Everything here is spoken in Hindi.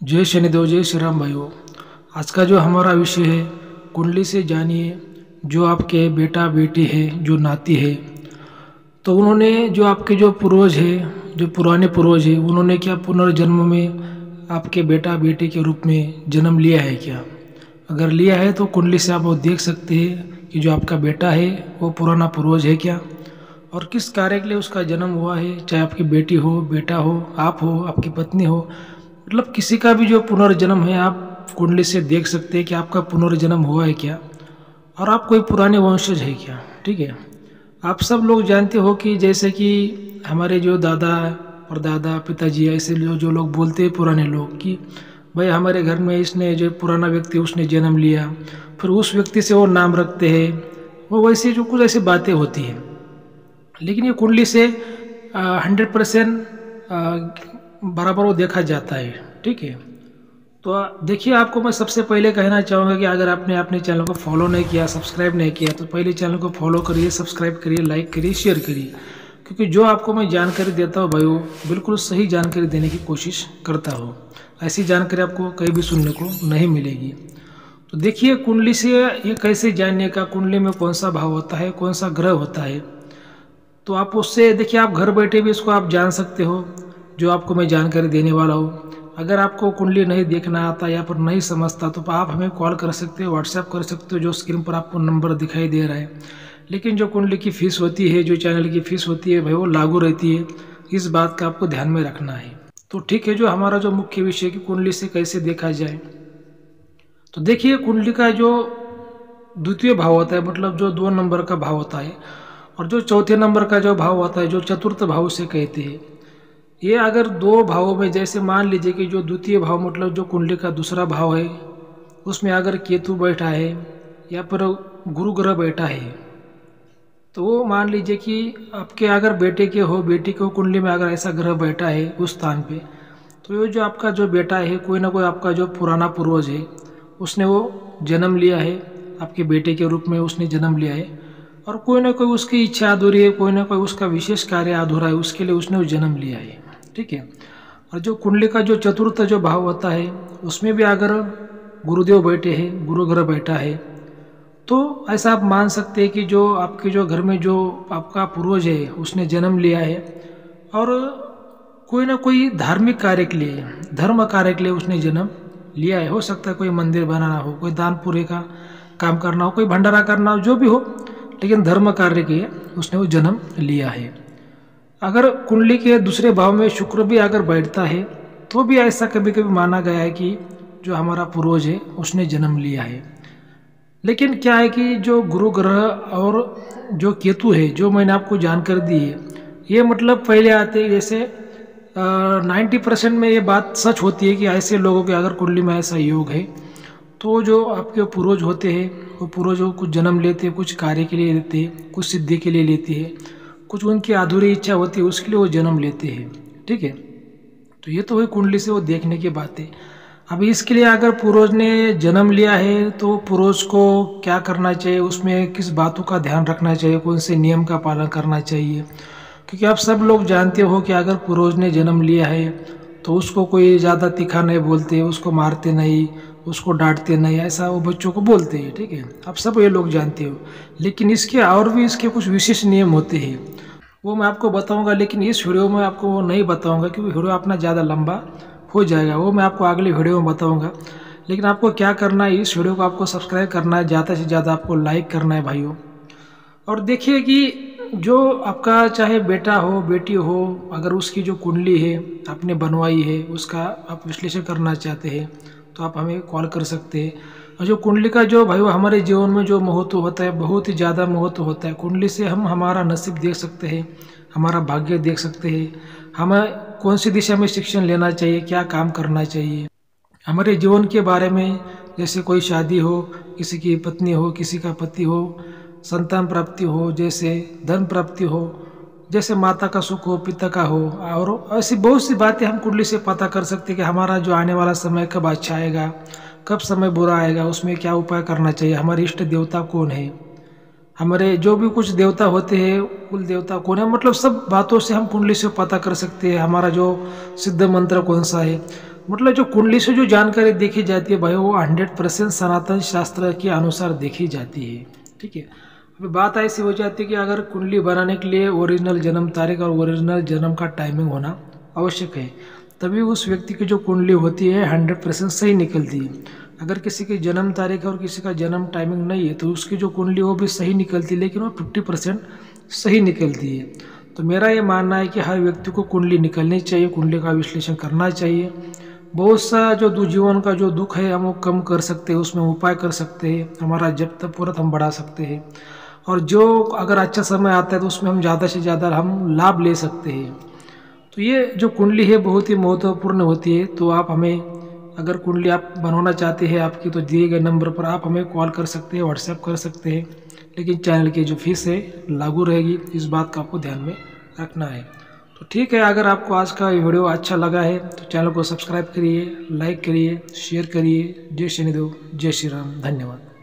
जय शनिदेव, जय श्री राम भाइयों। आज का जो हमारा विषय है, कुंडली से जानिए जो आपके बेटा बेटी है, जो नाती है, तो उन्होंने जो आपके जो पूर्वज है, जो पुराने पूर्वज है, उन्होंने क्या पुनर्जन्म में आपके बेटा बेटी के रूप में जन्म लिया है क्या? अगर लिया है तो कुंडली से आप वो देख सकते हैं कि जो आपका बेटा है वो पुराना पूर्वज है क्या, और किस कार्य के लिए उसका जन्म हुआ है। चाहे आपकी बेटी हो, बेटा हो, आप हो, आपकी पत्नी हो, मतलब किसी का भी जो पुनर्जन्म है आप कुंडली से देख सकते हैं कि आपका पुनर्जन्म हुआ है क्या, और आप कोई पुराने वंशज है क्या। ठीक है। आप सब लोग जानते हो कि जैसे कि हमारे जो दादा परदादा पिताजी, ऐसे जो जो लोग बोलते हैं पुराने लोग कि भाई हमारे घर में इसने, जो पुराना व्यक्ति उसने जन्म लिया, फिर उस व्यक्ति से वो नाम रखते हैं, वो वैसे जो कुछ ऐसी बातें होती हैं। लेकिन ये कुंडली से 100% बराबर वो देखा जाता है। ठीक है। तो देखिए, आपको मैं सबसे पहले कहना चाहूँगा कि अगर आपने अपने चैनल को फॉलो नहीं किया, सब्सक्राइब नहीं किया, तो पहले चैनल को फॉलो करिए, सब्सक्राइब करिए, लाइक करिए, शेयर करिए, क्योंकि जो आपको मैं जानकारी देता हूँ भाइयों, बिल्कुल सही जानकारी देने की कोशिश करता हूँ। ऐसी जानकारी आपको कहीं भी सुनने को नहीं मिलेगी। तो देखिए, कुंडली से ये कैसे जानने का, कुंडली में कौन सा भाव होता है, कौन सा ग्रह होता है, तो आप उससे देखिए, आप घर बैठे भी इसको आप जान सकते हो, जो आपको मैं जानकारी देने वाला हूँ। अगर आपको कुंडली नहीं देखना आता या फिर नहीं समझता, तो आप हमें कॉल कर सकते हो, व्हाट्सएप कर सकते हो, जो स्क्रीन पर आपको नंबर दिखाई दे रहा है। लेकिन जो कुंडली की फीस होती है, जो चैनल की फीस होती है भाई, वो लागू रहती है। इस बात का आपको ध्यान में रखना है। तो ठीक है, जो हमारा जो मुख्य विषय कि कुंडली से कैसे देखा जाए, तो देखिए, कुंडली का जो द्वितीय भाव होता है, मतलब जो 2 नंबर का भाव होता है, और जो चौथे नंबर का जो भाव होता है, जो चतुर्थ भाव से कहते हैं, ये अगर 2 भावों में, जैसे मान लीजिए कि जो द्वितीय भाव मतलब जो कुंडली का दूसरा भाव है, उसमें अगर केतु बैठा है या फिर गुरु ग्रह बैठा है, तो वो मान लीजिए कि आपके अगर बेटे के हो, बेटी को कुंडली में अगर ऐसा ग्रह बैठा है उस स्थान पे, तो ये जो आपका जो बेटा है, कोई ना कोई आपका जो पुराना पूर्वज है, उसने वो जन्म लिया है, आपके बेटे के रूप में उसने जन्म लिया है, और कोई ना कोई उसकी इच्छा अधूरी है, कोई ना कोई उसका विशेष कार्य अधूरा है, उसके लिए उसने वो जन्म लिया है। ठीक है। और जो कुंडली का जो चतुर्थ जो भाव होता है, उसमें भी अगर गुरुदेव बैठे हैं, गुरु ग्रह बैठा है, तो ऐसा आप मान सकते हैं कि जो आपके जो घर में जो आपका पूर्वज है, उसने जन्म लिया है, और कोई ना कोई धार्मिक कार्य के लिए, धर्म कार्य के लिए उसने जन्म लिया है। हो सकता है कोई मंदिर बनाना हो, कोई दान पुण्य का काम करना हो, कोई भंडारा करना हो, जो भी हो, लेकिन धर्म कार्य के लिए उसने वो जन्म लिया है। अगर कुंडली के दूसरे भाव में शुक्र भी अगर बैठता है, तो भी ऐसा कभी कभी माना गया है कि जो हमारा पूर्वज है उसने जन्म लिया है। लेकिन क्या है कि जो गुरु ग्रह और जो केतु है, जो मैंने आपको जानकारी दी है, ये मतलब पहले आते हैं। जैसे 90% में ये बात सच होती है कि ऐसे लोगों के अगर कुंडली में ऐसा योग है, तो जो आपके पूर्वज होते हैं, वो पूर्वजों कुछ जन्म लेते हैं, कुछ कार्य के लिए लेते हैं, कुछ सिद्धि के लिए लेते हैं, कुछ उनकी अधूरी इच्छा होती है, उसके लिए वो जन्म लेते हैं। ठीक है। तो ये तो हुई कुंडली से वो देखने की बात है। अब इसके लिए अगर पूर्वज ने जन्म लिया है, तो पूर्वज को क्या करना चाहिए, उसमें किस बातों का ध्यान रखना चाहिए, कौन से नियम का पालन करना चाहिए, क्योंकि आप सब लोग जानते हो कि अगर पूर्वज ने जन्म लिया है, तो उसको कोई ज़्यादा तीखा नहीं बोलते, उसको मारते नहीं, उसको डांटते नहीं, ऐसा वो बच्चों को बोलते हैं। ठीक है। आप सब ये लोग जानते हो। लेकिन इसके और भी इसके कुछ विशेष नियम होते हैं, वो मैं आपको बताऊंगा, लेकिन इस वीडियो में आपको वो नहीं बताऊंगा, क्योंकि वीडियो अपना ज़्यादा लंबा हो जाएगा। वो मैं आपको अगले वीडियो में बताऊंगा। लेकिन आपको क्या करना है, इस वीडियो को आपको सब्सक्राइब करना है, ज़्यादा से ज़्यादा आपको लाइक करना है भाइयों। और देखिए कि जो आपका चाहे बेटा हो, बेटी हो, अगर उसकी जो कुंडली है आपने बनवाई है, उसका आप विश्लेषण करना चाहते हैं, तो आप हमें कॉल कर सकते हैं। और जो कुंडली का जो भाई हमारे जीवन में जो महत्व होता है, बहुत ही ज़्यादा महत्व होता है। कुंडली से हम हमारा नसीब देख सकते हैं, हमारा भाग्य देख सकते हैं, हमें कौन सी दिशा में शिक्षण लेना चाहिए, क्या काम करना चाहिए, हमारे जीवन के बारे में, जैसे कोई शादी हो, किसी की पत्नी हो, किसी का पति हो, संतान प्राप्ति हो, जैसे धन प्राप्ति हो, जैसे माता का सुख हो, पिता का हो, और ऐसी बहुत सी बातें हम कुंडली से पता कर सकते हैं कि हमारा जो आने वाला समय कब अच्छा आएगा, कब समय बुरा आएगा, उसमें क्या उपाय करना चाहिए, हमारे इष्ट देवता कौन है, हमारे जो भी कुछ देवता होते हैं, कुल देवता कौन है, मतलब सब बातों से हम कुंडली से पता कर सकते हैं। हमारा जो सिद्ध मंत्र कौन सा है, मतलब जो कुंडली से जो जानकारी देखी जाती है भाई वो 100% सनातन शास्त्र के अनुसार देखी जाती है। ठीक है, अभी बात ऐसी हो जाती है कि अगर कुंडली बनाने के लिए ओरिजिनल जन्म तारीख और ओरिजिनल जन्म का टाइमिंग होना आवश्यक है, तभी उस व्यक्ति की जो कुंडली होती है 100% सही निकलती है। अगर किसी की जन्म तारीख और किसी का जन्म टाइमिंग नहीं है तो उसकी जो कुंडली वो भी सही निकलती है, लेकिन वो 50% सही निकलती है। तो मेरा ये मानना है कि हर व्यक्ति को कुंडली निकलनी चाहिए, कुंडली का विश्लेषण करना चाहिए। बहुत सा जो जीवन का जो दुख है हम वो कम कर सकते हैं, उसमें उपाय कर सकते हैं, हमारा जब तक पूरत हम बढ़ा सकते हैं, और जो अगर अच्छा समय आता है तो उसमें हम ज़्यादा से ज़्यादा हम लाभ ले सकते हैं। तो ये जो कुंडली है बहुत ही महत्वपूर्ण होती है। तो आप हमें अगर कुंडली आप बनवाना चाहते हैं आपकी, तो दिए गए नंबर पर आप हमें कॉल कर सकते हैं, व्हाट्सएप कर सकते हैं, लेकिन चैनल की जो फीस है लागू रहेगी, इस बात का आपको ध्यान में रखना है। तो ठीक है, अगर आपको आज का वीडियो अच्छा लगा है तो चैनल को सब्सक्राइब करिए, लाइक करिए, शेयर करिए। जय शनिदेव, जय श्री राम, धन्यवाद।